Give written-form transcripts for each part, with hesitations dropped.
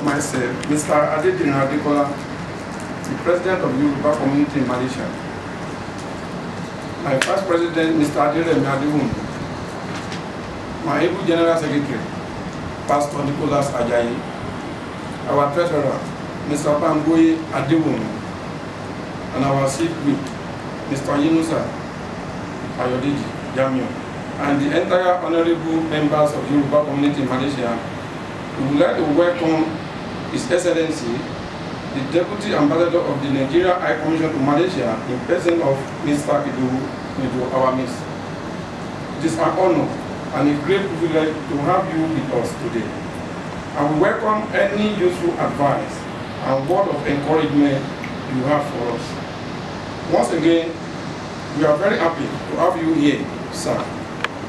myself, Mr. Adedin Adekola, the President of the Yoruba Community in Malaysia. My Vice President, Mr. Adiremi Adewumi. My able General Secretary, Pastor Nicholas Ajayi. Our Treasurer, Mr. Bangoye Adewumi. And our Chief Whip, Mr. Yunusa Ayodeji Jamio. And the entire honorable members of the Yoruba Community in Malaysia, we would like to welcome His Excellency, the Deputy Ambassador of the Nigeria High Commission to Malaysia, in person of Mr. Ido our Miss. It is an honor and a great privilege to have you with us today. I will welcome any useful advice and word of encouragement you have for us. Once again, we are very happy to have you here, sir.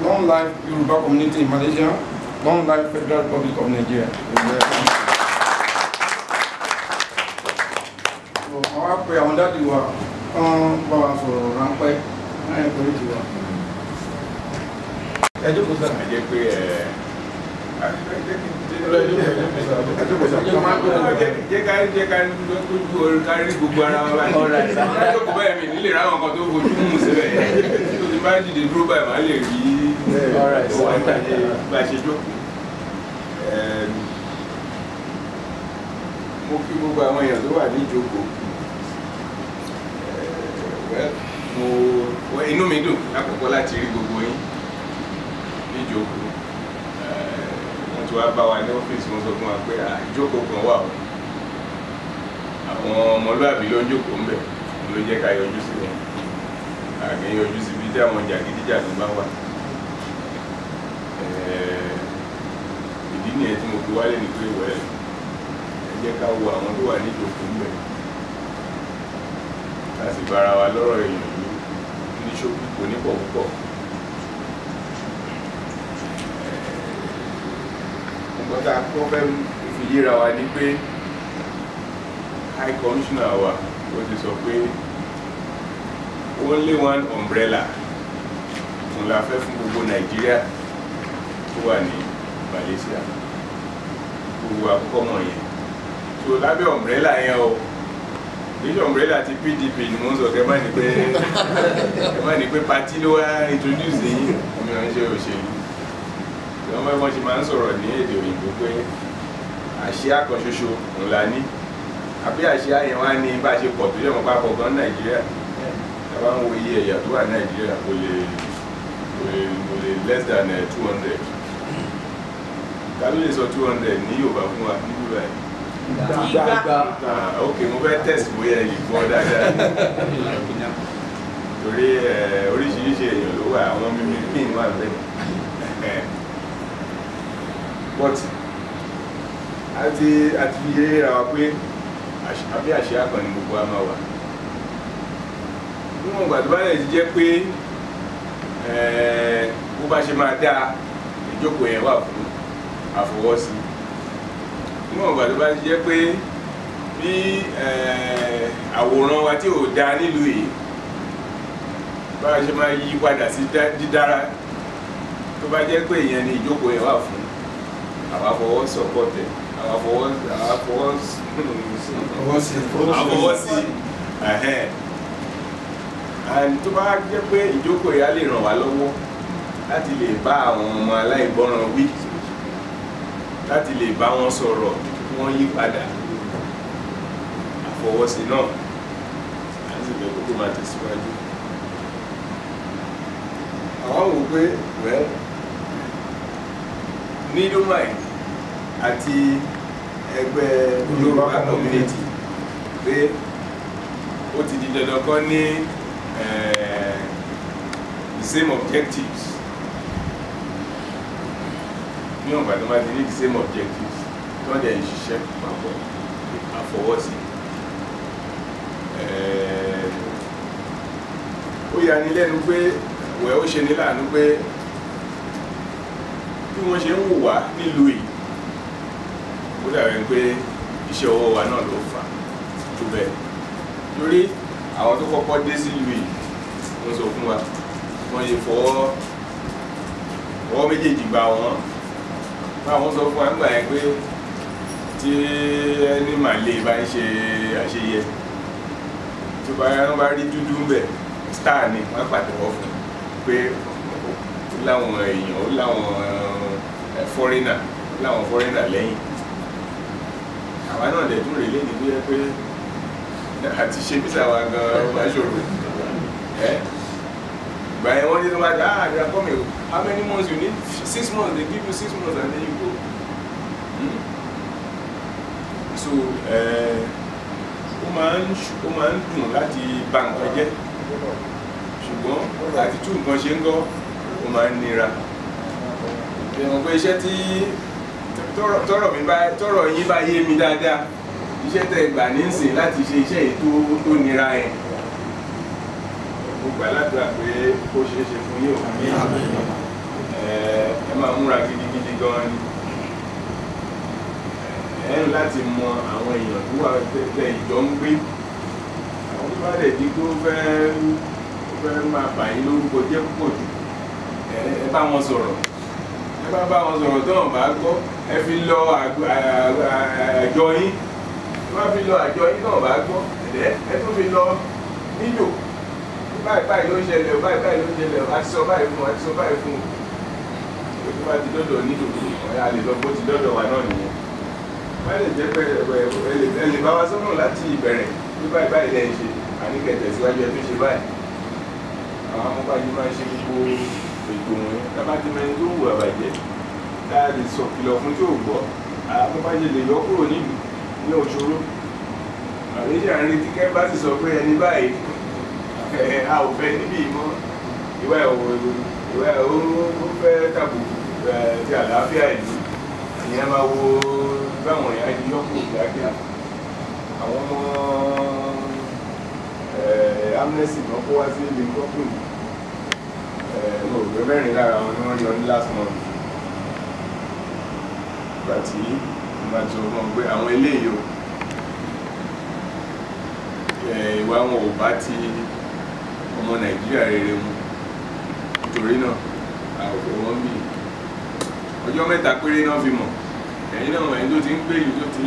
Long life Yoruba Community in Malaysia, long life Federal Republic of Nigeria. Àwọn apẹ àwọn dáàdì wa kán bá wa sọ̀rọ̀ ráńpẹ́ láyé pẹ̀lú tiwa. Ẹ jókòó sá. Ẹ jẹ́ pé jẹ́ ká rí gbogbo ara wa báyìí. Jókòó báyìí mi nílè ráwọn kan tó fojú mú síbẹ̀ yẹn. Tó ti bá dìde dúró báyìí máa lè rí bá ṣe jókòó. Mo kí gbogbo àwọn èèyàn tó wà ní ìjókòó. Inú mi dùn lákòókò láti rí gbogbo yín ní ìjókòó. Wọ́n ti wá bá wa ní ọ́fíìsì, wọ́n sọ fún wa pé ìjókòó kan wà o. Àwọn ọmọlúàbí ló ń jókòó ń bẹ̀ ló jẹ́ ká yọjú sí wọn. Àgbẹ̀ yọjú síbi tí àwọn jàgídíjàgan bá wà. Ìdí nìyẹn tí mo fi wálé ní pé wẹ́ẹ̀ jẹ́ ká wo àwọn tó wà ní ìjókòó ń bẹ̀. Láti bára wa lọ́rọ̀ èèyàn ní ṣókí kò ní pọ̀ púpọ̀. Nǹkan tá a kọ́ fẹ́ fi yíra wa ní pé High Commissioner wa ó ti sọ pé only one umbrella òun la fẹ́ fún gbogbo Nàìjíríà tó wà ní Malaysia. Gbogbo àkọ́kọ́ mọ̀ yẹn. So lábẹ́ umbrella yẹn o, bíṣọ̀ umbrella ti PDP ni mo ń sọ kẹ́ má ní pé party ló wá introduce yín omi ọ̀nṣẹ́ òṣèlú. Wọ́n bá wọ́n ṣe máa ń sọ̀rọ̀ ní èdè òyìnbó pé àsíá kan ṣoṣo ńlá ní àbí àsíá yẹn wá ní bá ṣe pọ̀ tó yẹ mọ́ pápọ̀ gan Nàìjíríà. Tàbá ń wo iye ẹ̀yà tó wà Nàìjíríà kò lè less than 200. Ta ló lè sọ 200 ní Yorùbá fún wa ní Yorùbá yìí? Ok, mo fẹ́ test bóyá ẹ lè gbọ́ dáadáa. Torí oríṣiríṣi èèyàn ló wà, àwọn mímí pín wà bẹ́ẹ̀. But àti yé ra wa pé àbí àṣíá kan ni gbogbo a máa wà. Níwọ̀n ìgbà tó bá lè jẹ́ pé bó bá ṣe máa dáa ìjókòó yẹn wà fún àfọwọ́sí. Níwọ̀n ìgbà tó bá jẹ́ pé bí àwòrán wa tí ò dáa nílùú yìí bá ṣe máa yí padà sí dídára, tó bá jẹ́ pé ìyẹn ni ìjókòó yẹn wà fún àwọn afọwọ́ sọpọ́tẹ̀, àwọn afọwọ́sí and tó bá jẹ́ pé ìjókòó yẹn á lè ràn wá lọ́wọ́ láti lè bá àwọn ọmọ aláìgbọ́ràn wí, láti lè bá wọn sọ̀rọ̀ kí wọ́n yí padà, àfọwọ́sí náà láti lè kókó máa tẹ̀síwájú. Àwọn wò pé ní Dubai àti ẹgbẹ́ Yoruba Community pé ó ti di dandan kan ní the same objectives. Ní ọ̀gbà tó máa ti ní the same objectives tó ń dẹ̀ ń ṣiṣẹ́ papọ̀ àfọwọ́sí. Ó yà ní lẹ́nu pé ó ṣe ní láàánú pé bí wọ́n ṣe ń wò wá nílùú yìí ó dàbí pé iṣẹ́ ọwọ́ wa náà ló fà tó bẹ́ẹ̀. Torí àwọn tó kọ́kọ́ dé sílùú yìí wọ́n sọ fún wa wọ́n yẹ fọwọ́ méjèèjì gbà wọ́n. Báwọn sọ fún wa nígbà yẹn pé tí ẹni màlẹ bá ń ṣe àṣeyẹ tó bá rí dúdú ń bẹ star ni wọ́n pàtẹ́wọ́ fún pé ó láwọn èèyàn ó láwọn foreigner lẹ́yìn àwa náà dẹ̀ tún rèé lẹ́yìn tó yẹ pé àti ṣe bísà wa gan bá ṣòro ìgbà yẹn wọ́n ní tó bá dé you are coming, how many months you need? 6 months, they give you 6 months and then you go. So ó máa ń dùn láti bà nǹkan jẹ́ ṣùgbọ́n àti tú nǹkan ṣe ń gọ́ ó máa ń nira ẹ̀wọ̀n pé iṣẹ́ tí tọ́rọ̀ yín bá yé mi dáadáa iṣẹ́ tẹ́ gbà ní ìsìn láti ṣe iṣẹ́ yìí tó nira yẹn mo gbà ládùúrà pé ó ṣeé ṣe fún yín ẹ máa múra gidigidi gan ni ẹ ń láti mọ àwọn èèyàn tó wà tẹ ìjọ ń gbé àwọn tó bá dẹ̀ di tó fẹ́ máa bà yín lórúkọ jẹ́ púpọ̀ jù ẹ bá wọn sọ̀rọ̀ bá wọn sọ̀rọ̀ tó hàn bá gbọ́ ẹ fi lọ àjọ yín bá fi lọ àjọ yín náà bá gbọ́ ẹ tún fi lọ nílò báyìí ló ń ṣẹlẹ̀ báyìí ló ń ṣẹlẹ̀ àti sọ báyìí fún o tó bá ti dọ́dọ̀ nílò ọ̀yà lè lọ bó ti dọ́dọ̀ wa náà nìyẹn wọ́n lè jẹ́ pé ẹ lè bá wa sọ́nà láti ìbẹ̀rẹ̀ bí báyìí lẹ́yìn ṣe àníkẹ̀tẹ̀ síwájú ẹ tó ṣe báyìí àwọn amúbáyé máa ń ṣe gbogbo ètò wọn tábàtì mẹni tó ń wù àbàjẹ́ láàrin sọ kìlọ̀ fún tí ò gbọ́ àmúbáyé lè yọ kúrò nílùú ní òṣòro àríṣà ń retí kẹ́ bá sì sọ pé ẹni báyìí a ò fẹ́ níbí mọ́ ìwà ó fẹ́ tàbùkù ti àlàáfíà ìlú ìyẹn máa wo báwọn èèyàn di yọkù kíákíá àwọn ọmọ amnesty náà kó wá sí ilé kọ́kùnrin òwe mẹ́rin lára wọn ni wọ́n yọ ní last month ìgbà tí ìgbà tó mọ̀ pé àwọn eléyìí o ìwà wọn ò bá ti ọmọ Nàìjíríà rere mu nítorí náà àwòfẹ́ wọn bí ọjọ́ mẹ́ta péré náà fi mọ̀ ẹ̀yin náà ẹni tó ti ń gbé ìlú tó ti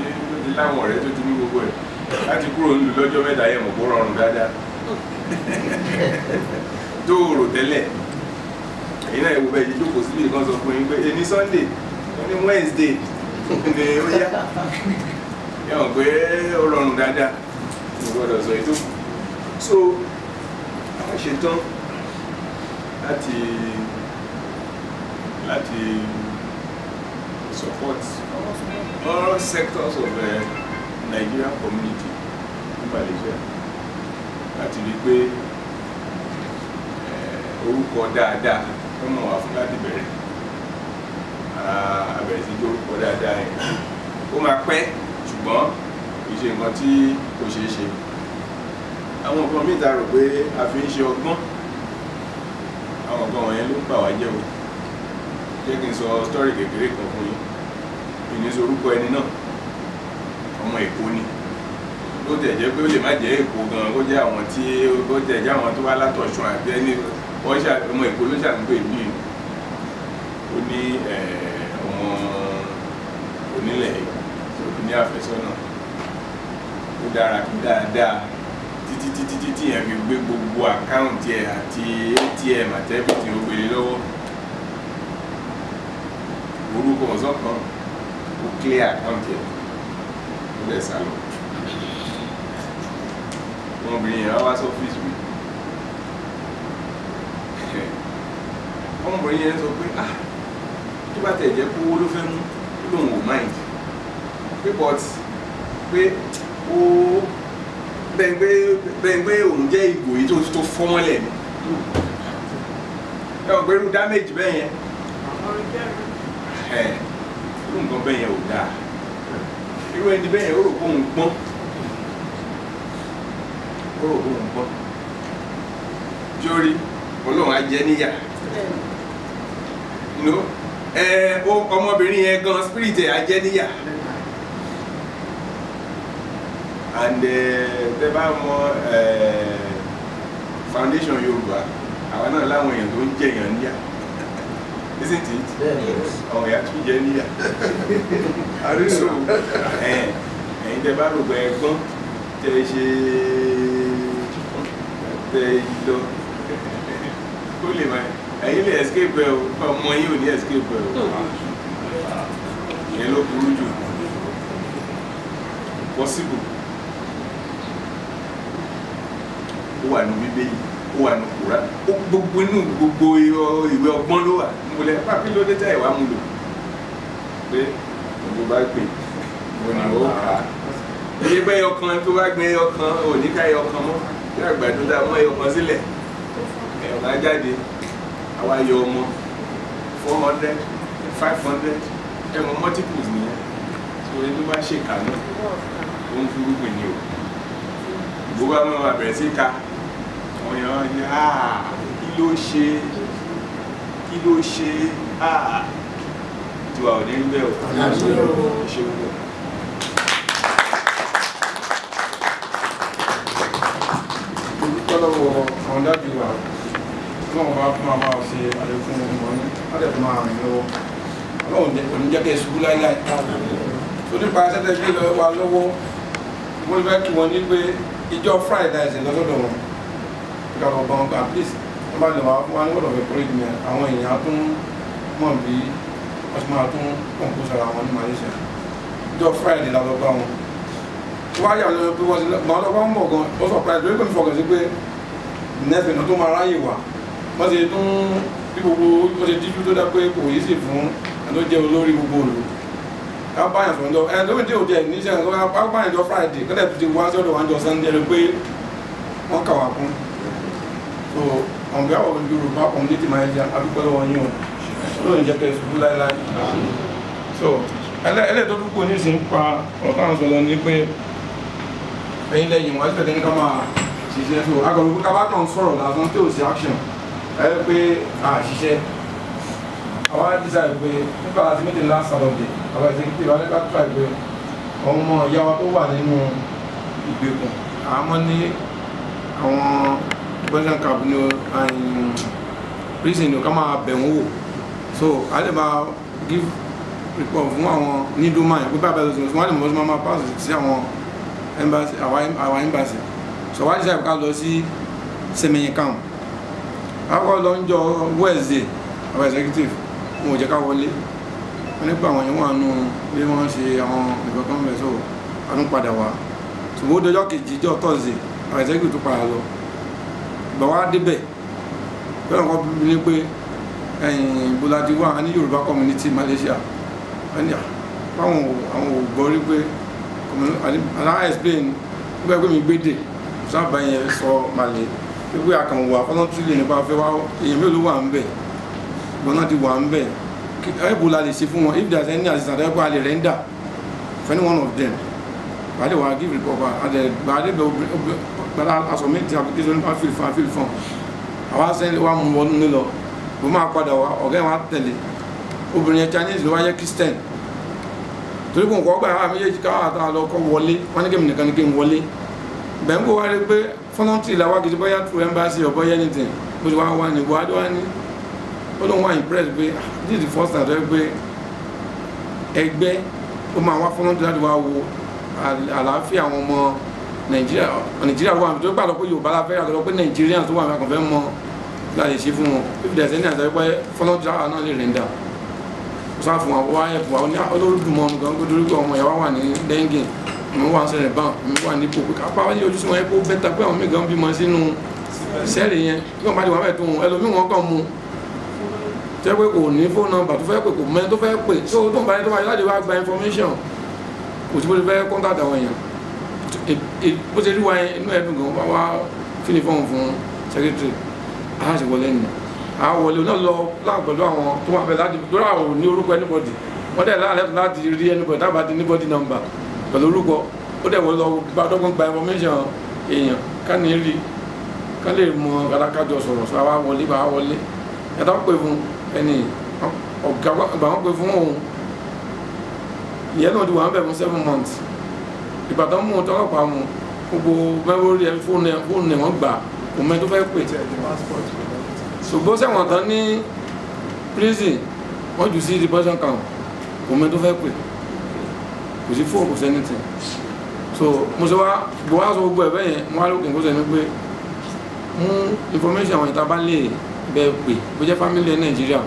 láwọn ọ̀rẹ́ tó ti ní gbogbo ẹ̀ láti kúrò nílùú lọ́jọ́ mẹ́ta yẹn mọ̀ kó rọrùn dáadáa tó rò tẹ́lẹ̀ ẹ̀yin náà ìwòbẹ̀ yìí jókòó síbi kan sọ fún yín pé ẹni Sunday ẹni Wednesday ní ó yá yẹn pé ó rọrùn dáadáa mo gbọ́dọ̀ sọ ètò so a ṣetán láti support all sectors of the Nigerian community in Malaysia láti rí pé orúkọ dáadáa tó mọ̀ wá fún láti bẹ̀rẹ̀ àbẹ̀rẹ̀ sí orúkọ dáadáa yẹn ó máa pẹ́ ṣùgbọ́n kì í ṣe nǹkan tí kò ṣeé ṣe àwọn nǹkan mìíràn rò pé a fi ń ṣe ọgbọ́n àwọn nǹkan wọ̀nyẹn ló ń bà wá jẹ́ o jẹ́ kí n sọ story kékeré kan fún yín ìníṣe orúkọ ẹni náà ọmọ Èkó ni ó tẹ̀ jẹ́ pé ó lè má jẹ́ Èkó gan ó jẹ́ àwọn tí ó tẹ̀ jẹ́ àwọn tó wá látọ̀ṣun àti ẹni wọ́n ṣe ọmọ Èkó ló ṣàǹgbé bí ó ní ọmọ onílẹ̀ ní àfẹ́sọ́nà ó dára kí dáadáa títí yẹn fi gbé gbogbo àkáǹtì ẹ̀ àti ATM àti everything ó gbélé lọ́wọ́ orúkọ ọ̀sán kan ó clear àkáǹtì ẹ̀ ó lẹ̀ sá lọ ọmọbìnrin yẹn wá sọ́fíìsì mi ọmọbìnrin yẹn sọ pé tó bá tẹ̀ jẹ́ kówó ló fẹ́ mú lóun ò mind pé but pé ó bẹ́ẹ̀ pé òun jẹ́ ìgò yìí tó fọ́ mọ́lẹ̀ ni ẹ ò gbẹ́rú damage bẹ́ẹ̀ yẹn irú nǹkan bẹ́ẹ̀ yẹn ò dáa irú ẹni bẹ́ẹ̀ yẹn ó rò pé òun pọ́n jórí Ọlọ́run á jẹ níyà ọmọbìnrin yẹn gan spirit ẹ̀ á jẹ níyà and tẹ bá mọ foundation Yorùbá àwọn náà láwọn èèyàn tó ń jẹyàn níyà isn't it àwọn èèyàn tún jẹ níyà so ẹ̀yin tẹ́ bá rò pé ẹ̀gbọ́n tẹ́ ṣe tẹ́ lọ ó lè máa ẹ̀yin lè escape ẹ̀ o ọmọ yìí ò ní escape ẹ̀ o ìyẹn ló burú jù possible ó wà ní Bíbélì ó wà ní Kùrá ó gbogbo inú gbogbo ìwé ọgbọ́n ló wà níbolẹ̀ pápí ló dé tẹ́ ìwà mú lò pé gbogbo bá gbé òní ó kà á iye bẹ́ ẹyọkan tó bá gbé ẹyọkan òní ká ẹyọkan mọ́ bí àgbàdo dá mọ́ ẹyọkan sílẹ̀ ẹ̀yọ̀ká jáde àwa yọ ọmọ 400 500 ẹmọ multiples nìyẹn tó ẹni tó bá ṣe kà náà ó ń fúrúgbìn ní o gbogbo àwọn ọmọ àbẹ̀rẹ̀ sí ká àwọn èèyàn ní kí ló ṣe tí wà ò ní bẹ́ẹ̀ ò ṣe púpọ̀. lọ́wọ́ àwọn dábì wa náà bá fún wa máa ṣe àlékún ọmọ ní alẹ́ fún wa rìn lọ́wọ́ ọlọ́run kò ní jẹ́ kẹ́ ṣubú láíláí tó nípa ṣẹ́tẹ́ gbé lọ wa lọ́wọ́ wọ́n fẹ́ kí wọ́n ní pé ìjọ Friday ẹ̀sìn lọ́sọ̀dọ̀ wọn kíkà lọ bá wọn kà please wọ́n bá lè wá fún wa ní wọ́n lọ́fẹ́ kórè jùlọ àwọn èèyàn tún mọ̀ bí wọ́n ti máa tún kọ̀ǹkó sára wọn ní Malaysia ìjọ Friday la lọ bá wọn wọ́n á yà lọ pé wọ́n ti gbọ́n lọ́wọ́ ń bọ̀ gan ó sọ pé àìdúró pé mi fọkàn sí pé nẹ́fẹ̀ẹ́ náà tó máa ráyè wá wọ́n ti tún bí gbogbo ó ti díjú tó dá pé kò yí sí fún ẹni tó jẹ́ olórí gbogbo òlu ká báyàn sọ̀rọ̀ jọ ẹni tó fi dé òde ẹ̀ níṣẹ́ ká báyàn jọ Friday kọ́tẹ̀ tó ti wá sọ́dọ̀ wájọ Sunday rẹ pé wọ́n kà wá kún so on behalf of Yorùbá community manager adúpẹ́ lọ́wọ́ yín o olóyìn jẹ́ kẹ́ ṣubú láíláí so ẹlẹ́ tó dúpọ̀ ní ìsìn pa ọ̀tá àwọn sọ̀rọ̀ ní pé ẹ̀yin lẹ́yìn wọ́n ẹ̀sẹ̀ ní ká máa ṣiṣẹ́ so agbọ̀rọ̀ pé kábà kan sọ̀rọ̀ lásán tí ò sí action ẹ pé a ṣiṣẹ́ àwọn àdìsá pé nípa láti meeting last Saturday àwọn executive àwọn ẹgbẹ́ tó pé ọmọ ìyá wa tó wà nínú ìgbèkùn àmọ́ ní àwọn president camp ní prison ní ká máa bẹ̀ wọ́n wò so a lè máa give report fún àwọn ní doma yẹn pé bá bẹ̀rẹ̀ lọ́sọ̀rọ̀ wọ́n lè mọ̀ sí máa pass sí àwọn embassy our embassy so wá dísà ká lọ sí Semenyi camp akọ lọ ń jọ Wednesday our executive wọn ò jẹ́ ká wọlé wọn nípa àwọn yẹn wọn nù bí wọ́n ṣe àwọn ìgbà kan bẹ̀ so àánú padà wá ṣùgbọ́n ó dọjọ́ kejì jọ Thursday our executive tó padà lọ ìgbà wá débẹ̀ pẹ̀lú ọkọ̀ bíbí ní pé ìbúladì wà ní Yorùbá community Malaysia wọ́n ní àwọn ò gbọ́ rí pé aláwọ̀ explain nígbà pé mi gbédè sábà yẹn sọ Malay wípé àkànwò àfọlọ́tìlẹ̀ nípa fẹ́ wá èèyàn mélòó wà ń bẹ̀ gbọ́n náà ti wà ń bẹ̀ ẹ̀bù la lè ṣe fún wọn if there is any assistance ẹ̀bù a lè render for any one of them bàálẹ̀ wà give report bàálẹ̀ bẹ̀ aṣọ méjì application nípa fill form àwa sẹ́ni wà mú wọnú nílọ bó máa padà wá ọ̀gá ẹ̀ wá tẹ̀lé obìnrin yẹn Chinese ló wáyé Christian torí kò ń kọ́ gbà àwọn méjèèjì káwọn àtàwọn lọ kọ́ wọlé wọn ní kémi nìkan ní kí n wọlé bẹ́ẹ̀ ń kó wá rí pé fọ́nọ́tì làwọn kìí bóyá through embassy or bóyá anything bó ti wá ní buhari wá ní ó lóun wá impress pé this is the first time tó yẹ pé ẹgbẹ́ ó máa wá fọ́nọ́tì láti wá wo àlàáfíà àwọn ọmọ Nàìjíríà wà tó gbàdọ̀ pé Yorùbá la fẹ́ àtọ́jọ́ pé Nàìjíríà tó wà ní àkànfẹ́ mọ́ láti ṣe fún wọn if there is any àtọ́jọ́ pé fọ́nọ́tì láwọn náà lè render sá fún wa wá ẹ̀fọ́ àwọn olórúdùmọ̀ nǹkan tó dúró pé ọmọ ìyàwó wà ní dengue mi wà ń ṣẹlẹ̀ bán mi wà ní ipò pé kápá wáyé ojúṣe wọn yẹ kó bẹ́ta pé àwọn mẹ́gàn bímọ sínú sẹ́ẹ̀lì yẹn bí wọ́n bá ti wà bẹ́ẹ̀ tó wọn ẹlòmíì wọn kàn mú tẹ́ pé kò ní fóònù nọ́mbà tó fẹ́ pè kò mẹ́rin tó fẹ́ pè tó tó ń bá yẹn tó wáyé láti wá gba information kò sí bó ti fẹ́ contact àwọn èèyàn bó ti rí wa yẹn inú ẹ̀dùn gan wá wá fílì fọ́ọ̀mù fún secretary aláṣẹwọlé nìyẹn àwọn wọlé náà lọ láàpẹ̀lú àwọn tó wà bẹ̀ láti lórí àwọn ní orúkọ anybody wọ́n dẹ̀ láàrẹ̀ láti rí anybody tábà di anybody number pẹ̀lú orúkọ ó dẹ̀ wọ́n lọ gbàdọ́gbọ́n gba information èèyàn ká ní rí ká lè mọ alákájọ sọ̀rọ̀ sọ àwa wọlé bá wọlé ẹ̀dá pè fún ẹni ọ̀gá àgbà wọn pè fún òun ìyẹn náà ti wà ń bẹ̀ fún 7 months Ìbàdàn mú tọ́lọ́pàá mu gbogbo mẹ́wórí fóònù ẹ̀ wọ́n gbà kò mẹ́ tó fẹ́ pè ṣùgbọ́n sẹ́wọ̀n tán ní prison wọ́n jù sí deportation camp kò mẹ́ tó fẹ́ pè kò sí fóònù kò sí anything so mo ṣe wá sọ gbogbo ẹ̀ bẹ́ẹ̀ yẹn mo wá lókè kó sẹ́ni pé information àwọn ìta bá lè bẹ́ẹ̀ pè bó jẹ́ family Nàìjíríà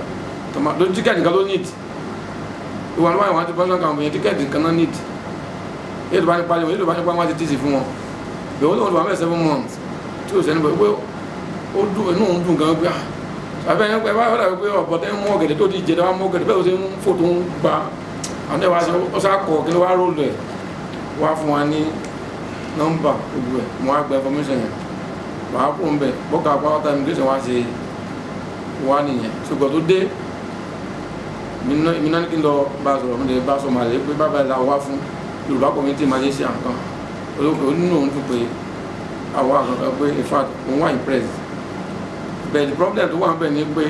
ló tíkẹ́ẹ̀tì kan ló need ìwà ló wà ìwà àti personal account yẹn tíkẹ́ẹ̀tì kan náà need èyí tó bá ní pálí wọn èyí tó bá ní pálí wọn ti tíìsì fún wọn bẹ́ẹ̀ wọ́n lọ́wọ́ tó wà mẹ́rin 7 months tí ó sẹ́ni bẹ́ẹ̀ pé ó dùn inú òun dùn gan pé àbẹ́ yẹn pé wọ́n dàbí pé ọ̀pọ̀ tẹ́ ń mú ọ̀gẹ̀dẹ̀ tó ti jẹ́ dáwà mú ọ̀gẹ̀dẹ̀ bẹ́ẹ̀ ó ṣe ń fò tó ń gba àwọn ẹ̀wà ó sá kọ̀ kí ló wá rólù ẹ̀ wá fún wa ní nọ́mbà gbogbo ẹ̀ mo wá gba information yẹn wàá kó ń bẹ̀ bọ́kà pátá immigration wá ṣe wá nìyẹn ṣùgbọ́n tó dé mi náà ní kí n lọ bá a sọ̀rọ̀ mo lè bá a sọ màlẹ́ pé bàbá ẹ̀ la wá fún Yorùbá community Malaysia nǹkan olókè onínú òun tún pé àwọn àkàkọ́ pé in fact òun wà impressed but the problem tó wà ń bẹ̀ ni pé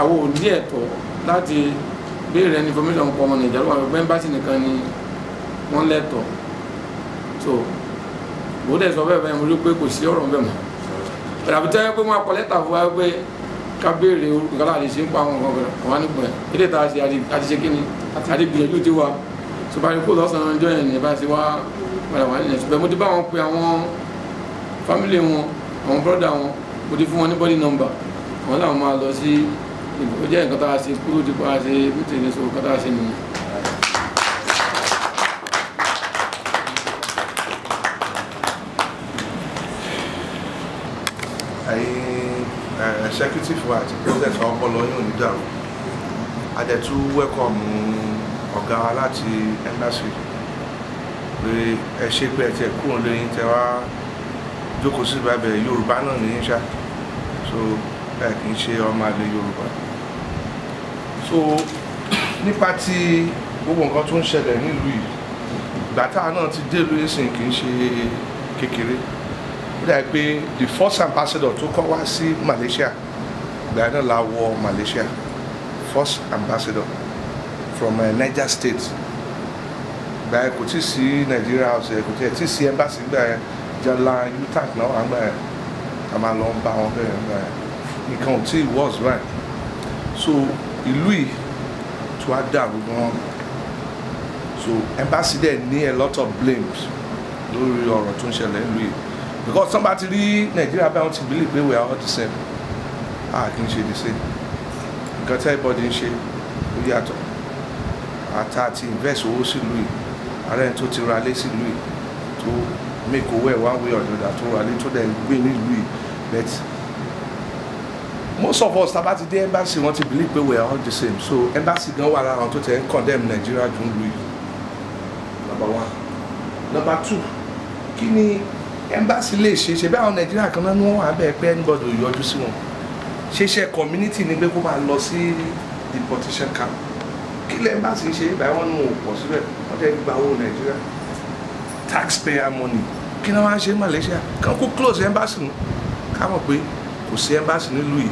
àwọn ò ní ẹ̀tọ́ láti béèrè ẹni information pọ̀ ọmọ Nàìjíríà wà pé embassy nìkan ni wọ́n lẹ́tọ̀ọ́ so bó dẹ̀ sọ bẹ́ẹ̀ bẹ́ẹ̀ mo rí pé kò sí ọ̀rọ̀ bẹ́ẹ̀ mọ́ ìràbí tẹ́ pé wọ́n á kọ lẹ́tà fún wa pé ká béèrè orúkọ kálá lè ṣe ń pa àwọn ọmọ ọ̀gbẹ̀rẹ̀ àwọn nípa ẹ̀ ilé ìta ṣe àti ṣe kíni àti gbìyànjú ti wa tó bá rí kó lọ́sàn-án ọjọ́ yẹn ní bá ṣe wá padà wà nílẹ̀ ṣùgbọ́n mo ti bá wọn pe àwọn family wọn àwọn brother wọn mo ti fún wọn ní body number àwọn làwọn máa lọ sí ìbò ó jẹ́ nǹkan tá a ṣe kúrò dípò a ṣe mítìrì so nǹkan tá a ṣe nìyẹn. Executive wa àti president wa ọpọlọ yóò ní dàrú adẹ̀tú wẹ́kọ̀mù ọ̀gá wa láti embassy pé ẹ ṣe pé ẹ tiẹ̀ kúrò lẹ́yìn tẹ wá jókòó sí ìbábẹ̀ Yorùbá náà ní ṣá so ẹ kì í ṣe ọmọ àlè Yorùbá so nípa ti gbogbo nǹkan tó ń ṣẹlẹ̀ nílùú yìí gbàtà náà ti dé ìlú ìsìn kì í ṣe kékeré like pé the first ambassador tó kọ́ wá sí Malaysia gbà náà la wọ Malaysia first ambassador from Niger State gbà yẹn kò tí sí Nigeria house kò tí sí embassy gbà yẹn jala utak náà wà gbà yẹn ká máa lọ bá wọn bẹ̀rẹ̀ gbà yẹn nǹkan ò tí was right so ìlú yìí tó wá dàrú gan so embassy dẹ̀ ní a lot of blames lórí ọ̀rọ̀ tó ń ṣẹlẹ̀ nílùú yìí because somebody rí Nigeria báyọ̀ ti believe pé we are all the same kì í ṣe the same nǹkan tí everybody ń ṣe ó yàtọ̀ àti invest owó sílùú yìí ààrẹ tó ti ra lé sílùú yìí tó make owó ẹ̀ one way or the other tó ra lé tó dẹ̀ gbé nílùú yìí but most of us tá bá ti dé embassy wọ́n ti believe pé we are all the same so embassy gan wà lára àwọn tó tẹ̀ ń condemn Nigeria dùn lù yìí number one number two kí ni embassy lè ṣe bí àwọn Nàìjíríà kan náà ní wọn wà bẹ́ẹ̀ pé anybody ò yọjú sí wọn ṣeṣe community ni pé kó máa lọ sí deportation camp kí lè embassy ṣe ibà wọn nù pọ̀ síbẹ̀ wọ́n tẹ́ gba owó Nàìjíríà taxpayer money kí ni wọ́n á ṣe ní Malaysia kàn kó close embassy nù ká mọ̀ pé kò sí embassy nílùú yìí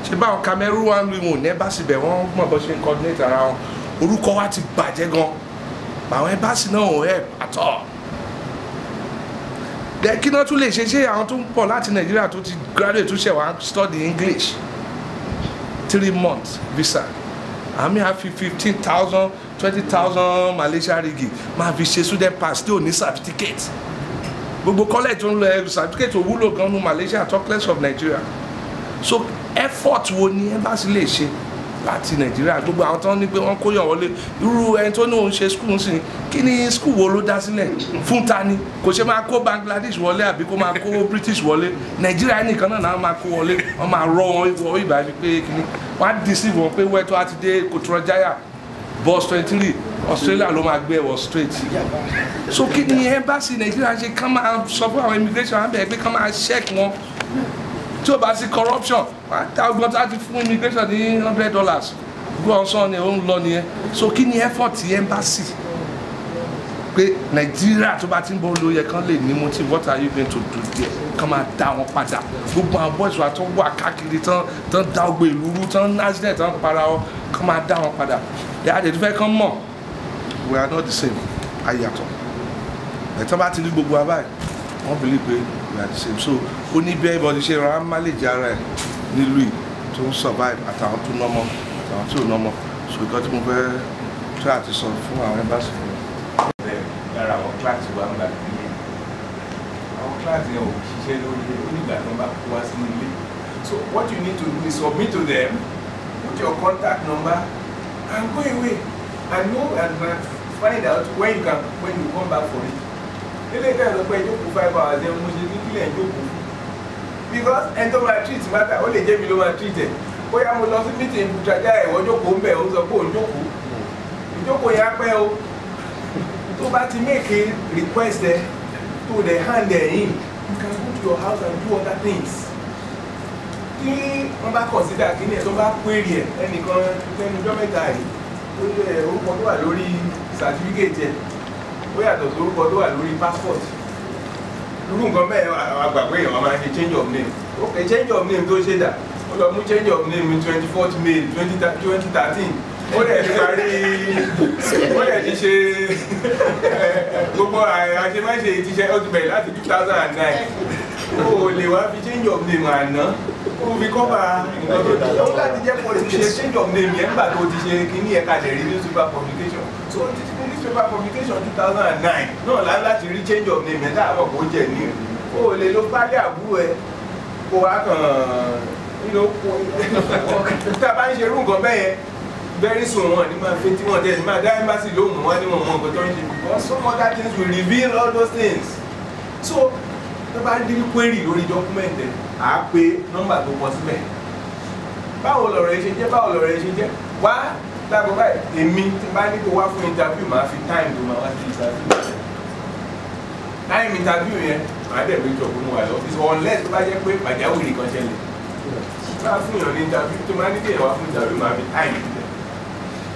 ṣe báwọn Cameroon wà ń lu ìwọ̀n ní embassy bẹ̀ wọ́n mọ̀ bọ́ ṣe ń coordinate ara wọn orúkọ wa ti bàjẹ́ gan àwọn embassy náà ò help at all dẹ kí náà tún lè ṣe àwọn tó ń pọ̀ láti Nàìjíríà tó ti graduate tó ṣe wá study English 3 months visa àmì àfi 15,000 20,000 Malaysia ringgit máa fi ṣe student pass tí ò ní certificate gbogbo college tó ń lọ certificate ò wúlò gan ní Malaysia talk less of Nigeria so effort wo ni embassy lè ṣe láti Nàìjíríà gbogbo àwọn tó ń ní pé wọ́n kóyàn wọlé irú ẹni tó ní òun ṣe school sí kí ni school wo ló dá sílẹ̀ fún ta ni kò ṣe máa kó Bangladesh wọlé àbí kó máa kó British wọlé Nàìjíríà nìkan náà máa kó wọlé wọ́n máa rọ wọn wọ ìgbà pé kíní wọ́n á deceive wọn pé wẹ́tọ́ á ti dé Kòtòrọ̀jáyà bus 23 Australia ló máa gbé ẹ̀wọ̀ straight so kí ni embassy Nàìjíríà ṣe kán máa sọ fún àwọn immigration àbẹ̀ pé kán máa check wọn tí o bá sí corruption wàá ta ọgbọ́n tá a ti fún immigration ní $100 gbọ́ ọ̀sán ni ó ń lọ nìyẹn so kí ni effort embassy pé Nàìjíríà tó bá ti ń bọ́ ló yẹ kán lè ní motive what are you going to do there kán máa dá wọn padà gbogbo àwọn boys wa tó wà káàkiri tán dá ọgbẹ́ ìlú rú tán accident tán para wọn kán máa dá wọn padà ẹ̀ á lè fẹ́ kán mọ̀ we are not the same ayàtọ̀ ẹ̀ tán bá ti rí gbogbo wa báyìí wọ́n believe pé we are the same so ó ní bí everybody ṣe ra manage ara ẹ̀ nílùú yìí tó ń survive àtàwọn tó nọ́mọ àtàwọn tí ò nọ́mọ so ìkan tí mo fẹ́ try àti sọ fún àwọn embassy fún mi. lára àwọn class wa ń gbà nílé àwọn class yẹn ò ṣiṣẹ́ lórí onígbà tó ń bá kó wá sínú ilé. So what you need to do is submit to them, put your contact number and go away and know and find out when you come back for it. Ilé ìtàn ìlú pé ìjókòó 5 hours ẹ̀ mo ṣe ní kílẹ̀ ìjókòó because ẹni tó máa treat matter ó lè jẹ́ mi ló máa treat ẹ̀ bóyá mo lọ sí meeting ìbùtàjà ẹ̀wọ́ jókòó ń bẹ̀ ó sọ pé òun jókòó ìjókòó yẹn á pẹ́ o tó bá ti make a request ẹ to the hand ẹ̀ in you can go to your house and do other things. Tí wọ́n bá consider kí ni ẹ̀ tó bá query ẹ̀ ẹnìkan lẹ́nu ọjọ́ mẹ́ta yìí ó lé orúkọ tó wà lórí certificate ẹ̀ ó yàtọ̀ sí orúkọ tó wà lórí passport. Irú nǹkan bẹ́ẹ̀ àgbàgbé yẹn wọ́n máa ń ṣe change of name. Ok change of name tó ṣe dà ó lọ mú change of name 24th May 2013 ó dẹ̀ ti parí ó dẹ̀ ti ṣe gbogbo àṣemáṣe ti ṣe ó ti bẹ̀rẹ̀ láti 2009 ó lè wá fi change of name àná ó fi kọ́ba nǹkan tó ti ó láti jẹ́ pọ̀ ti ṣe change of name yẹn nígbà tó ti ṣe kíní ẹ̀ka lè rí newspaper publication so newspaper publication 2009 náà láti rí change of name yẹn táwọn kò jẹ ní ó lè ló pálí àbúrò ẹ kó wá kàn tá a bá ń ṣe irú nǹkan bẹ́ẹ̀ yẹn very soon wọn ni máa fẹ́ tí wọ́n tẹ̀ ní máa dá embassy lóhùn wọn ni wọ́n mọ nǹkan tó ń ṣe because some other things will reveal all those things so tó bá ń dín query lórí document ẹ̀ á pé nọ́mbà tó kọ síbẹ̀ báwo lọ̀rọ̀ ẹ ṣe jẹ́ báwo lọ̀rọ̀ ẹ ṣe jẹ́ wá lágbo báyìí èmi tí bá ní kó wá fún interview máa fi time tó máa wá sí interview time interview yẹn máa dẹ̀ rí ìjọba mú wa lọ ọ́fíìsì unless tó bá jẹ́ pé pàjáwìrì kan ṣẹlẹ̀ máa fún yàn ní interview tó máa ní kéèyàn wá fún interview máa fi time tó tẹ̀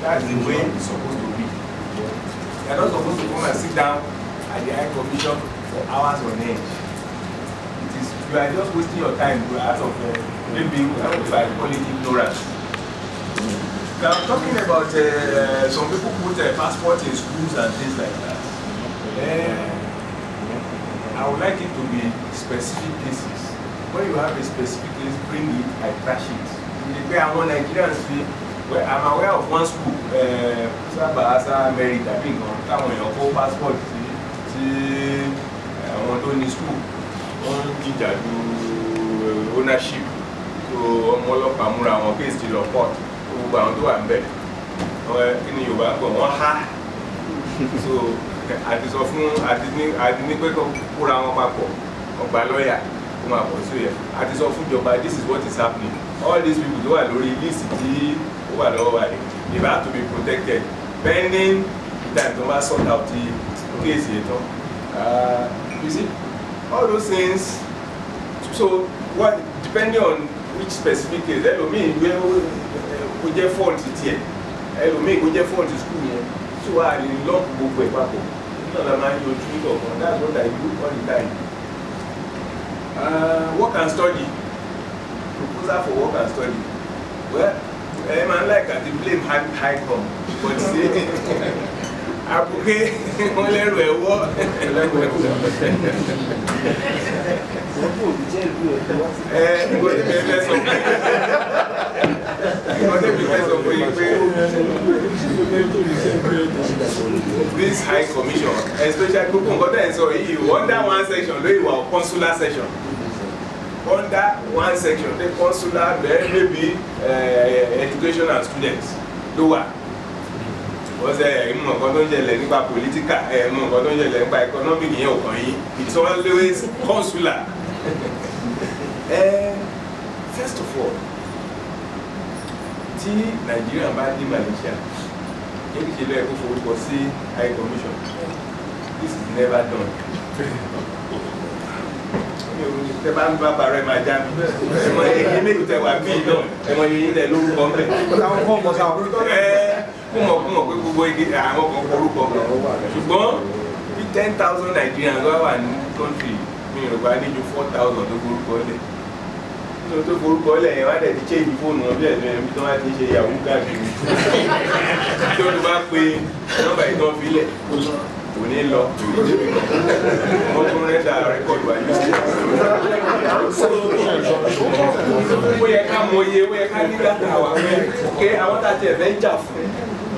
that's the way it's supposed to be you are not supposed to come and sit down at the High Commission for hours on end it is you are just wasting your time out of maybe by quality ignorance. Now I'm talking about some people put passport in schools and things like that. I would like it to be specific cases. When you have a specific case, bring it, I trash it. The way I want Nigerians feel, well, I'm aware of one school, Sabasa Merit, I think, on your passport, on Tony school, on Jinja do ownership. So, ọmọlọ́pàá múra àwọn case ti lọ court, gbogbo àwọn tó wà ń bẹ̀. Kí ni Yorùbá ń pọ̀ wọ́n há. So, àti sọ fún àti ní pé kóra wọn papọ̀ ọgbà lọ́ọ̀yà kó máa pọ̀ sí ẹ̀ àti sọ fún ìjọba this is what is happening all these people tó wà lórí list tí ó wà lọ́wọ́ wa they have to be protected pending time tó bá sort out the case yẹn tán you see all those things so what depending on which specific case ẹlòmíì gbé kó jẹ́ fault tiẹ̀ ẹlòmíì kó jẹ́ fault school yẹn. So I love gbogbo ẹ̀ papọ̀ nínú ọ̀la máa ń yọ ojú nígbà kan that's what I do all the time. Work and study proposal for work and study well ẹ máa ń like àti blame high com but ṣe àbùké wọn lẹ́rù ẹ̀ wọ́. This High Commission, especially gbogbo nǹkan tẹ̀ ń sọ yìí under one section lórí ìwà consular section under one section the consular then maybe education and students ló wà wọ́n sẹ́ ìmọ̀ nǹkan tó ń ṣẹlẹ̀ nípa political ìmọ̀ nǹkan tó ń ṣẹlẹ̀ nípa economic yẹn ò kàn yín it's always consular. First of all tí Nàìjíríà bá dé Malaysia yẹ́n kìí ṣe lọ́yẹ̀ kó forúkọ sí High Commission this is never done. Tẹ bá ń bá bàrẹ̀ máa já mi ẹmọ ẹyẹ mélòó tẹ wà bí náà ẹmọ ẹyẹ tẹ lórúkọ mbẹ. Kúmọ̀ pé gbogbo igi àwọn kan forúkọ ṣùgbọ́n bí 10,000 Nigerians wà ní country mi ò bá ní ju 4,000 tó forúkọ lẹ̀. Tó forúkọ lẹ̀ yẹn wá dẹ̀ ti change fóònù wọn bí ẹ̀sìn ẹ̀mí tó wá ti ṣe yahoo káàkiri. Tí o tó bá pe nọ́mbà ìtàn fílẹ̀ kò ní lọ wọ́n tún rẹ́dà rẹ́kọ̀dù ayé ó yẹ ká mọ iye ó yẹ ká ní dátà wà pé àwọn tá a ti ẹ̀fẹ́ jà fún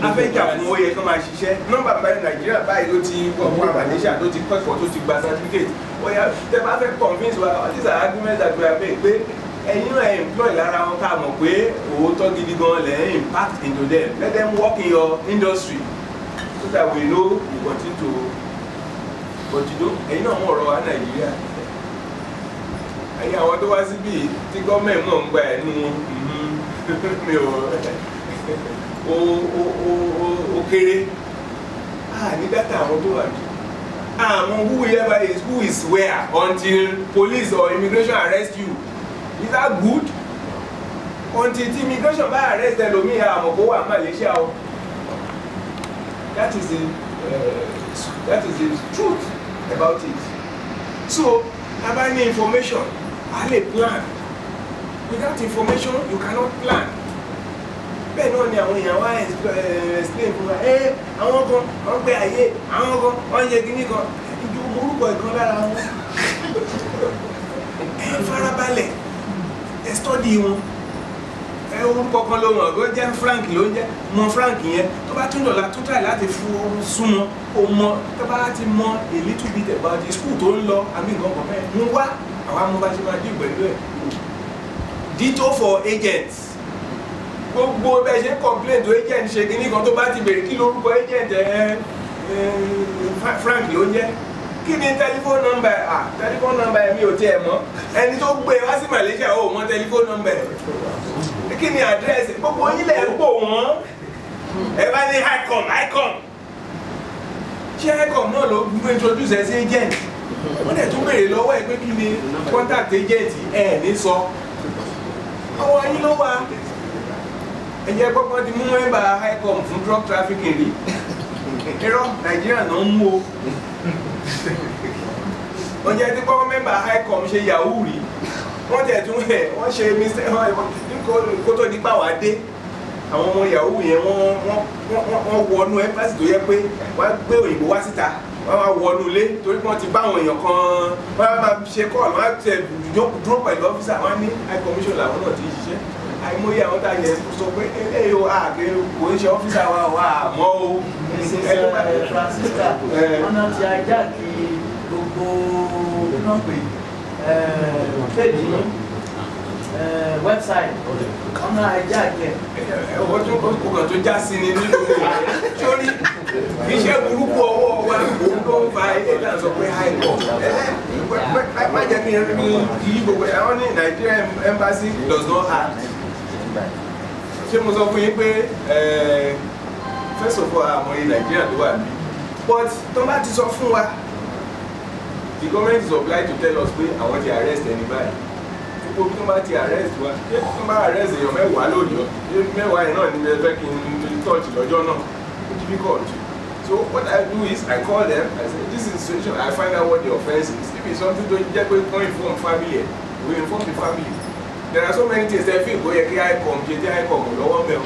afẹ́jà fún oyè kan máa ṣiṣẹ́ nọ́mbà báyìí Nàìjíríà báyìí ló ti wọ́n Malaysia tó ti kẹ́kọ̀ọ́ tó ti gba certificate oya tẹ bá fẹ́ convince wa all these are arguments that we are made pé ẹ̀yin náà employ lára wọn ká mọ̀ pé òótọ́ gidi gan lẹ̀ ń impact into them let them work in your industry so that we know you continue to continue ẹ̀yin náà mọ̀ ọ̀rọ̀ wa Nàìjíríà ẹ̀yin àwọn tó wá síbí tí gọ́ọ̀mẹ̀ntì náà ń gba ẹ̀ nù mi ò kéré ní dátà àwọn tó wà ní àmọ́ who is where until police or immigration arrest you is that good until the immigration bá arrest ẹlòmíì àmọ́ kó wà Malaysia o that is the truth about it so about any information a lè plan without information you cannot plan bẹ́ẹ̀ náà ni àwọn èèyàn wá explain fún wa àwọn kan wọ́n gbé ayé àwọn kan wọ́n yẹ kíní kan ìjọ orúkọ ìkan lára wọn farabalẹ̀ study wọn orúkọ kan ló mọ̀ ó jẹ́ Frank ló ń jẹ́ mọ Frank yẹn tó bá tún dọ̀la tó try láti fún súnmọ́ ó mọ tó bá ti mọ a little bit about the school tó ń lọ àmì nǹkan kan bẹ́ẹ̀ mú wá àwọn amúbáṣe máa dì pẹ̀lú ẹ̀ ditto for agents gbogbo bẹ́ẹ̀ ṣe complain tó agent ṣe kíní kan tó bá ti bèrè kí lórúkọ agent Frank ló ń jẹ́ kí ni telephone number telephone number mi ò tiẹ̀ mọ̀ ẹni tó gbé wá sí Malaysia ó mọ̀ telephone number kí ni address gbogbo yín lẹ̀ ń pò wọ́n ẹ bá ní HICOM ṣé HICOM náà ló gbé introduce ẹ sí agent wọ́n dẹ̀ tún bèrè lọ́wọ́ ẹ pé kí ni contact agent ẹ̀ ní sọ àwọn yín ló wà ẹ̀jẹ̀ gbọ́gbọ́n ti mú mẹ́mbà HICOM fún drug trafficking rí irọ́ Nàìjíríà náà ń mú o ọjọ́ tí gbọ́gbọ́n mẹ́mbà HICOM ṣe yahoo rí wọ́n tẹ̀ tún wọ́n ṣe mistake kó tó nípa wá dé àwọn ọmọ yahoo yẹn wọ́n wọnú ẹ́mbásì tó yẹ pé wọ́n gbé òyìnbó wá síta wọ́n wá wọnú ilé torí wọ́n ti bá àwọn èèyàn kan wọ́n máa ṣe kọ́ọ̀lù wọ́n á tẹ̀ dúró pẹ̀lú ọ́fíìsà wọ́n ní high commission làwọn náà ti ń ṣiṣẹ́ àìmọye àwọn tá a yẹ sọ pé eléyìí o àgbẹ kò ń ṣe ọ́fíìsà wa wà mọ́ o. Francisca ọ̀nà tí a já kí gbogbo náà pè péjì website ọ̀nà àìjá kẹ. ọjọ́ kọ̀ọ̀kan tó já sí ni nínú sórí iṣẹ́ burúkú ọwọ́ wa òun ló ń fa ilé náà sọ pé HICOM má jẹ́ kí n rí kí gbogbo àwọn ní Nigeria embassy does not act. ṣé mo sọ fún yín pé first of all àwọn ilẹ̀ Nàìjíríà ló wà ní but tó bá ti sọ fún wa the government is obliged to tell us pé àwọn ti arrest ẹni báyìí gbogbo tó bá ti arrest wa ṣé tó bá arrest èèyàn mẹ́wàá lóòjọ́ ṣé mẹ́wàá yẹn náà ní ẹ fẹ́ kí n touch lọ́jọ́ náà ó difficult so what I do is I call them I say this is the situation I find out what the offence is if it's something to jẹ́ pé kàn inform family we inform the family. There are so many things that feel go yẹ kí HICOM ṣe tí HICOM lọ́wọ́ mẹ́ o.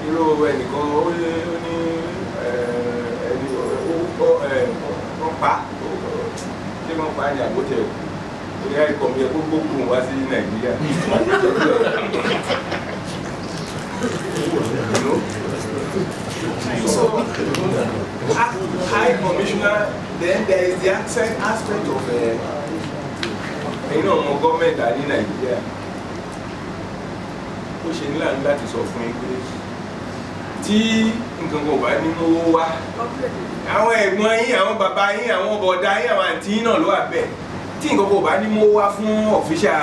irú ẹnìkan ó ní ẹni wọ́n pa ṣé wọ́n pa ní àgbótẹ́ o ní HICOM yẹ kó gbógun wá sí Nàìjíríà. So High Commissioner then there is the aspect of ẹ̀yin náà mọ gọ́ọ̀mẹ̀ntì ní Nàìjíríà ó ṣe nílà ní láti sọ fún yín pé tí nǹkan kan bá ní mówó wá àwọn ẹ̀gbọ́n yín àwọn bàbá yín àwọn bọ̀dá yín àwọn àǹtí yín náà ló wà bẹ́ẹ̀ tí nǹkan kan bá ní mówó wá fún ọ̀fíṣà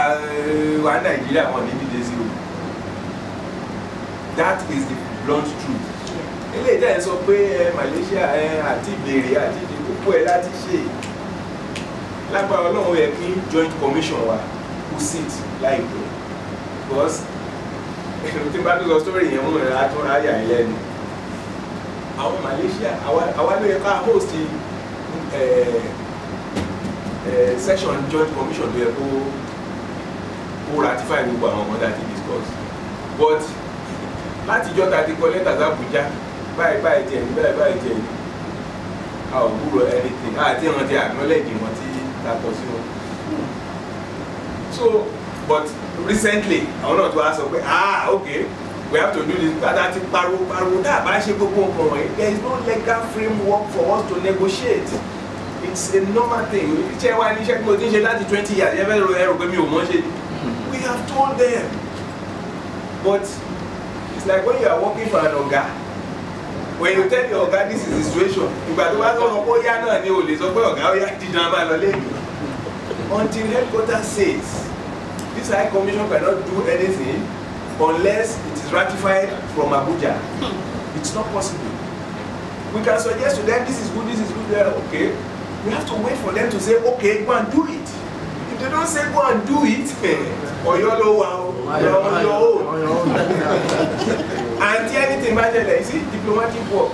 wa Nàìjíríà wọn ní dídé sí o that is the blunt truth eléyìí tẹ̀ ń sọ pé Malaysia àti ìbéèrè àti ìdìbò ẹ̀ láti ṣe lágbára Ọlọ́run yẹ kí joint commission wa kó sit láìpẹ́ because tí n bá tó sọ story yẹn wọn rà tó ráyà yẹn lẹ́nu àwọn Malaysia àwa ló yẹ ká host session joint commission tó yẹ kó ratify gbogbo àwọn ọmọdé àti discuss but látijọ́ ta ti kọ lẹ́tà s'Abuja báyìí báyìí tiẹ̀ ní báyìí tiẹ̀ ní a ò gbúrò anything àti ìrántí acknowledge wọn tí yàtọ̀ sí wọn. So but recently àwọn náà tó wá sọ pé okay we have to do this that pariwo tá a bá ṣe gbogbo nǹkan wọ̀nyí there is no legal framework for us to negotiate. It's a normal thing. Iṣẹ́ wa ní iṣẹ́ tí mo ti ń ṣe láti 20 years ẹ fẹ́ ẹrù pé mi ò mọ̀ ṣe. We have told them, but it's like when you are working for an oga. When you tell your oga this is the situation, ìgbà tó bá sọ pé ó yá náà ni o lè sọ pé ọ̀gá ó yá dídán máa lọ lẹ́yìn. Until headquarters says this high commission cannot do anything unless it is ratified from Abuja. It's not possible. We can suggest to them this is good, okay. We have to wait for them to say okay, go and do it. If they don't say go and do it, or you're on your own. And anything matter, you see, diplomatic work,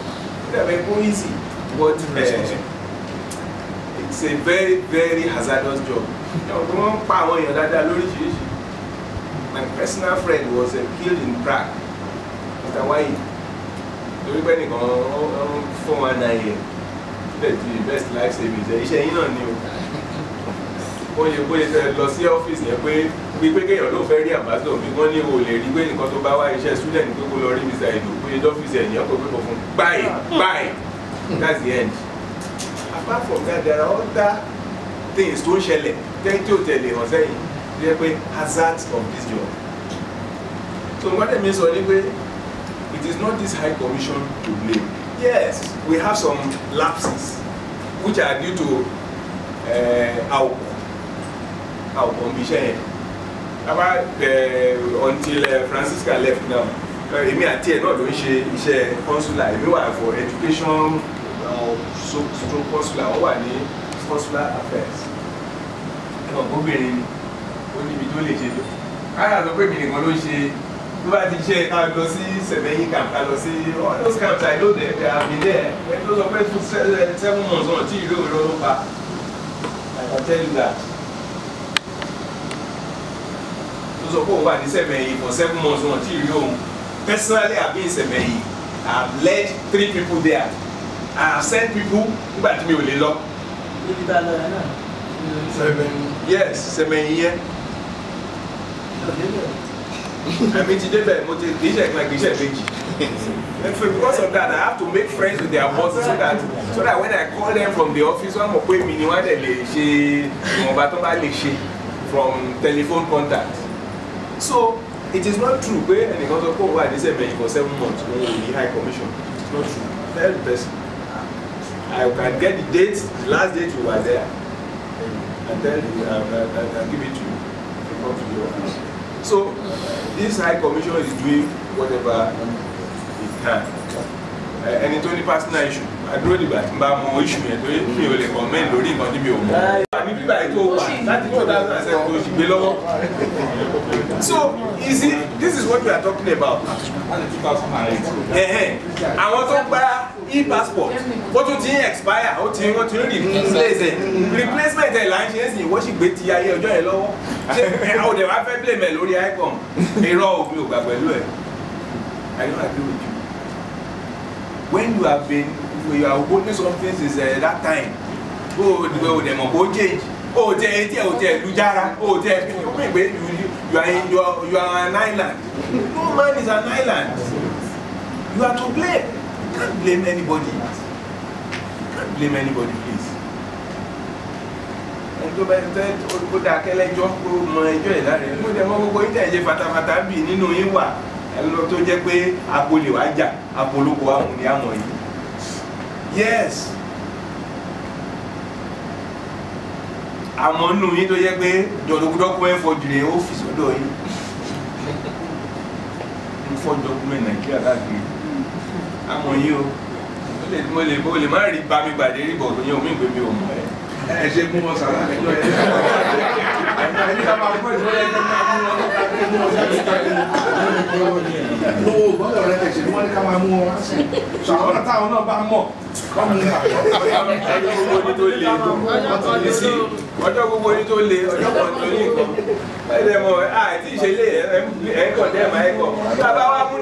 they go easy, but it's a very, very hazardous job. My personal friend was killed in Prague, Mr. Wai. Everybody gone 419 years. The best life savings. Iṣẹ́ yín náà ni o. Wọ́n yẹ pé lọ sí ọ́fíìsì yẹn pé wípé kéèyàn ló fẹ́ rí àmbásádọ̀ mi wọ́n ní o lè rí pé nǹkan tó bá wá iṣẹ́ student pé kó lọ rí Mr. Edo pé ọ́fíìsì ẹ̀yìn ọkọ̀ pé kò fún báyìí. That's the end. Apart from that, there are other things tó ń ṣẹlẹ̀ tẹ́tí ò tẹ̀lé hàn sẹ́yìn tó yẹ pé hazards of this job. So what I mean sọ ni pé it is not this high commission to blame. Yes, we have some lapses which are due to our condition. Until Francisca left now, èmi àti ẹ̀ náà ló ń ṣe iṣẹ́ consular. Èmi wà for education, stroke consular. Ó wà ní consular affairs. Obìnrin ó níbi tó lè ṣe tó. Káyà sọ pé mi nìkan ló ń ṣe. Bí wàá ti ṣe ká lọ sí Sẹ̀mẹ́yìn camp, ká lọ sí all those camps I know them, they have been there. Ẹni tó sọ pé fún 7 months on tí ìlú òrò ló pa. I can tell you that. Tó sọ pé òun wà ní Sẹ̀mẹ́yìn for 7 months on tí ìlú òun. Personally, I have been in Sẹ̀mẹ́yìn. I have led 3 people there. I have sent people nígbà tí mi ò lè lọ. Yes, Sẹ̀mẹ́yìn yẹn. I mean, today, because of that, I have to make friends with their bosses so that when I call them from the office, I'm going to from telephone contact. So it is not true. And because of why they say for 7 months, the high commission. It's not true. Very best. I can get the date, the last date you were there, and then I'll give it to you. Come to the office. So this high commission is doing whatever it can. Ẹni tó ní personal issue, àdúró dìgbà tí n bá mọ issue yẹn torí mi ò lè comment lórí nǹkan tí mi ò mọ̀. Àbí bíbá yìí tó wà láti 2007 tó ṣì gbé lọ́wọ́. So you see, this is what we are talking about. Àwọn tó gba e-passport, ó tún ti ń expire, wọ́n ti ń replace ẹ̀. Replacement ẹ̀ là ń ṣe é sìn, wọ́n sì gbé ti ayé ọjọ́ yẹn lọ́wọ́. Ṣé àwọn ọ̀dẹ̀ wá fẹ́ blame ẹ̀ lórí ICOM? Irọ́ òbí ò gbà pẹ̀lú ẹ̀. I don't agree with you. When you have been, you are holding something since that time, oh, the mo change, oh, lujara, oh, you are an island. No man is an island. You are to blame. You can't blame anybody. You can't blame anybody, please. And go back and go back and just go my joy. Go into fatafata bi nínú yín wà. Ẹlọ tó jẹ́ pé apolè wá jà apolóko àwọn ní àmọ́ yìí. Yes. Àmọ́ nù yín tó jẹ́ pé document forgery ọ́fíìsì ọ̀dọ̀ yìí. Mo fọ́ document Nàìjíríà káàkiri. Àmọ́ yìí o. Mo lè má rí bá mi gbàdé rí bọ̀ tó yẹ omi ìgbé mi ò mọ̀ ẹ́. Ẹ ṣe mú wọn sàrà ẹjọ́ ẹ̀. Ẹni ká máa fọ́ ìfọ́lẹ́ ẹni ká mú wọn lówó gbọ́dọ̀ rẹ̀ tẹ̀sí wọ́n ní ká máa mú wọn wá sí. Ṣàwọn táwọn náà bá mọ̀ kọ́ mú wà. Ọjọ́ gbogbo ní tó le, ọjọ́ kan tó ní nǹkan. Ẹ̀ẹ́dẹ̀ mọ̀ àìtí ìṣẹ̀lẹ̀ ẹ̀ńkọ̀ dẹ́ẹ̀mà ẹ̀kọ́. Bàbá wa mú